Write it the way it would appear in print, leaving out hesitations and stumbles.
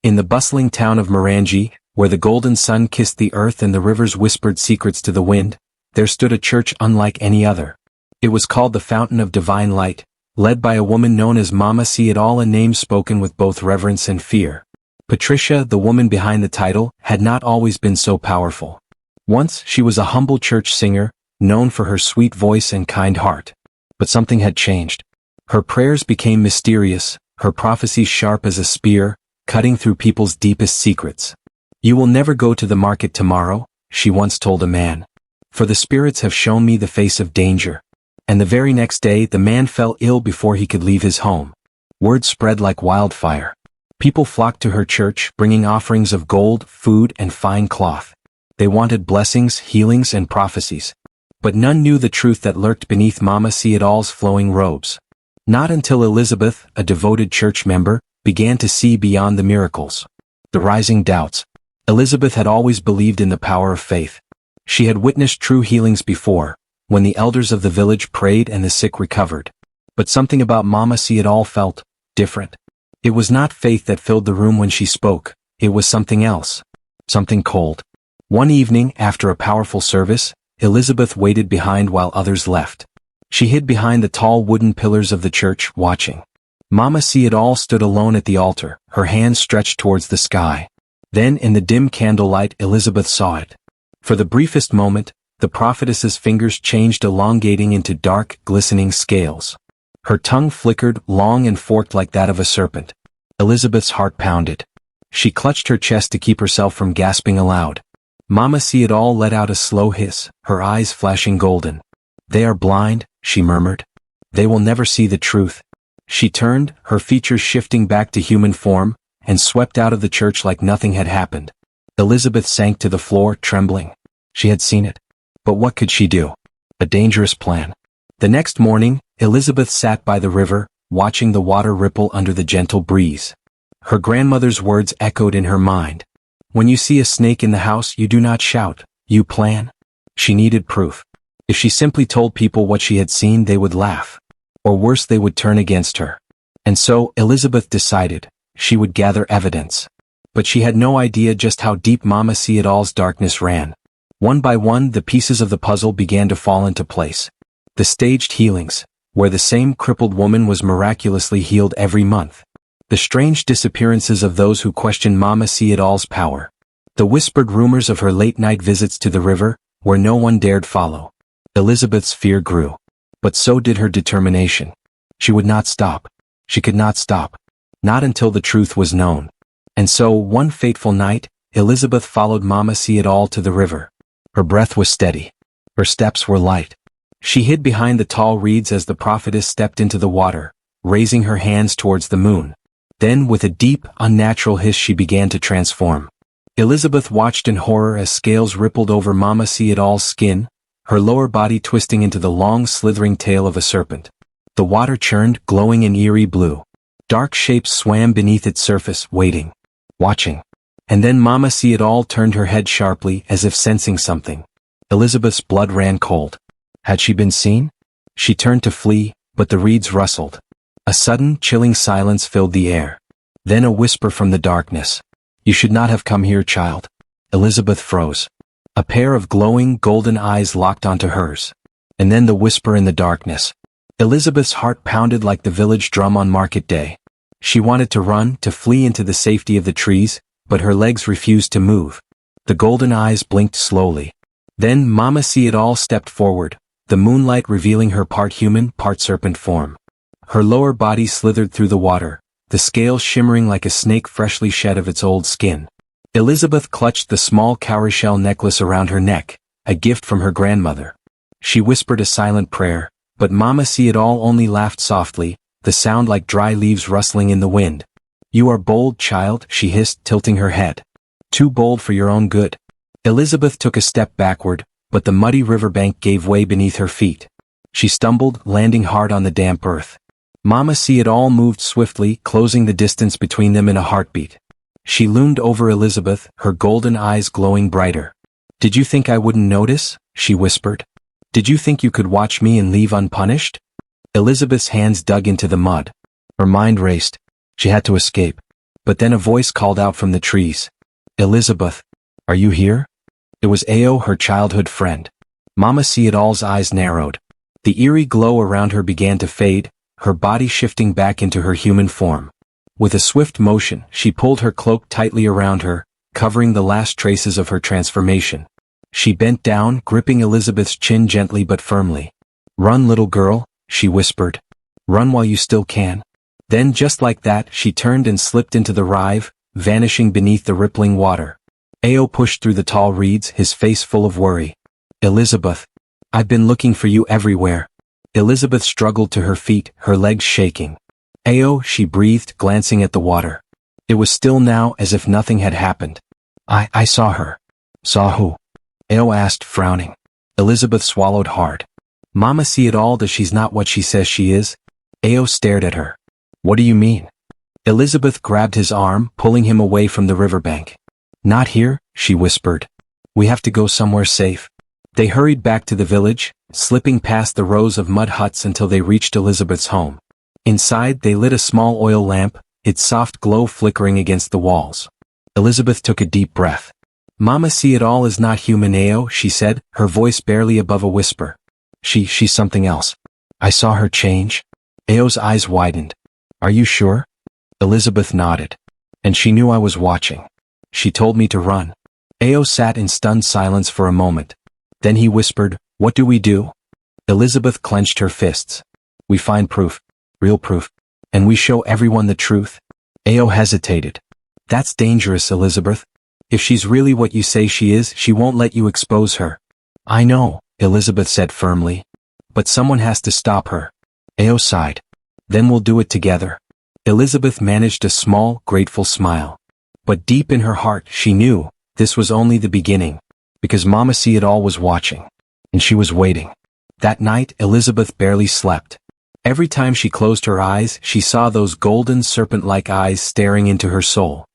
In the bustling town of Maranji, where the golden sun kissed the earth and the rivers whispered secrets to the wind, there stood a church unlike any other. It was called the Fountain of Divine Light, led by a woman known as Mama See-It-All, a name spoken with both reverence and fear. Patricia, the woman behind the title, had not always been so powerful. Once she was a humble church singer, known for her sweet voice and kind heart. But something had changed. Her prayers became mysterious, her prophecies sharp as a spear, cutting through people's deepest secrets. "You will never go to the market tomorrow," she once told a man. "For the spirits have shown me the face of danger." And the very next day the man fell ill before he could leave his home. Word spread like wildfire. People flocked to her church, bringing offerings of gold, food, and fine cloth. They wanted blessings, healings, and prophecies. But none knew the truth that lurked beneath Mama See-It-All's flowing robes. Not until Elizabeth, a devoted church member, began to see beyond the miracles. The rising doubts. Elizabeth had always believed in the power of faith. She had witnessed true healings before, when the elders of the village prayed and the sick recovered. But something about Mama See-It-All felt different. It was not faith that filled the room when she spoke, it was something else. Something cold. One evening, after a powerful service, Elizabeth waited behind while others left. She hid behind the tall wooden pillars of the church, watching. Mama See-It-All stood alone at the altar, her hands stretched towards the sky. Then, in the dim candlelight, Elizabeth saw it. For the briefest moment, the prophetess's fingers changed, elongating into dark, glistening scales. Her tongue flickered, long and forked like that of a serpent. Elizabeth's heart pounded. She clutched her chest to keep herself from gasping aloud. Mama See-It-All let out a slow hiss, her eyes flashing golden. "They are blind," she murmured. "They will never see the truth." She turned, her features shifting back to human form, and swept out of the church like nothing had happened. Elizabeth sank to the floor, trembling. She had seen it. But what could she do? A dangerous plan. The next morning, Elizabeth sat by the river, watching the water ripple under the gentle breeze. Her grandmother's words echoed in her mind. "When you see a snake in the house, you do not shout, you plan." She needed proof. If she simply told people what she had seen, they would laugh. Or worse, they would turn against her. And so, Elizabeth decided, she would gather evidence. But she had no idea just how deep Mama See-It-All's darkness ran. One by one, the pieces of the puzzle began to fall into place. The staged healings, where the same crippled woman was miraculously healed every month. The strange disappearances of those who questioned Mama See-It-All's power. The whispered rumors of her late-night visits to the river, where no one dared follow. Elizabeth's fear grew. But so did her determination. She would not stop. She could not stop. Not until the truth was known. And so, one fateful night, Elizabeth followed Mama See-It-All to the river. Her breath was steady. Her steps were light. She hid behind the tall reeds as the prophetess stepped into the water, raising her hands towards the moon. Then, with a deep, unnatural hiss, she began to transform. Elizabeth watched in horror as scales rippled over Mama See-It-All's skin, her lower body twisting into the long, slithering tail of a serpent. The water churned, glowing in eerie blue. Dark shapes swam beneath its surface, waiting, watching. And then Mama See-It-All turned her head sharply, as if sensing something. Elizabeth's blood ran cold. Had she been seen? She turned to flee, but the reeds rustled. A sudden, chilling silence filled the air. Then a whisper from the darkness. "You should not have come here, child." Elizabeth froze. A pair of glowing, golden eyes locked onto hers. And then the whisper in the darkness. Elizabeth's heart pounded like the village drum on market day. She wanted to run, to flee into the safety of the trees, but her legs refused to move. The golden eyes blinked slowly. Then Mama See-It-All stepped forward, the moonlight revealing her part human, part serpent form. Her lower body slithered through the water, the scales shimmering like a snake freshly shed of its old skin. Elizabeth clutched the small cowrie-shell necklace around her neck, a gift from her grandmother. She whispered a silent prayer, but Mama See-It-All only laughed softly, the sound like dry leaves rustling in the wind. "You are bold, child," she hissed, tilting her head. "Too bold for your own good." Elizabeth took a step backward, but the muddy riverbank gave way beneath her feet. She stumbled, landing hard on the damp earth. Mama See-It-All moved swiftly, closing the distance between them in a heartbeat. She loomed over Elizabeth, her golden eyes glowing brighter. "Did you think I wouldn't notice?" she whispered. "Did you think you could watch me and leave unpunished?" Elizabeth's hands dug into the mud. Her mind raced. She had to escape. But then a voice called out from the trees. Elizabeth, are you here? It was Ao, her childhood friend. Mama See-It-All's eyes narrowed. The eerie glow around her began to fade, her body shifting back into her human form. With a swift motion, she pulled her cloak tightly around her, covering the last traces of her transformation. She bent down, gripping Elizabeth's chin gently but firmly. Run, little girl, she whispered. Run while you still can. Then just like that, she turned and slipped into the rive, vanishing beneath the rippling water. Ao pushed through the tall reeds, his face full of worry. Elizabeth, I've been looking for you everywhere. Elizabeth struggled to her feet, her legs shaking. Ao, she breathed, glancing at the water. It was still now, as if nothing had happened. I saw her. Saw who? Ao asked, frowning. Elizabeth swallowed hard. Mama See-It-All, does she's not what she says she is? Ao stared at her. What do you mean? Elizabeth grabbed his arm, pulling him away from the riverbank. Not here, she whispered. We have to go somewhere safe. They hurried back to the village, slipping past the rows of mud huts until they reached Elizabeth's home. Inside, they lit a small oil lamp, its soft glow flickering against the walls. Elizabeth took a deep breath. Mama See-It-All is not human, Ao, she said, her voice barely above a whisper. She's something else. I saw her change. Ao's eyes widened. Are you sure? Elizabeth nodded. And she knew I was watching. She told me to run. Ao sat in stunned silence for a moment. Then he whispered, what do we do? Elizabeth clenched her fists. We find proof. Real proof. And we show everyone the truth. Ao hesitated. That's dangerous, Elizabeth. If she's really what you say she is, she won't let you expose her. I know, Elizabeth said firmly. But someone has to stop her. Ao sighed. Then we'll do it together. Elizabeth managed a small, grateful smile. But deep in her heart, she knew this was only the beginning. Because Mama See-It-All was watching. And she was waiting. That night, Elizabeth barely slept. Every time she closed her eyes, she saw those golden serpent-like eyes staring into her soul.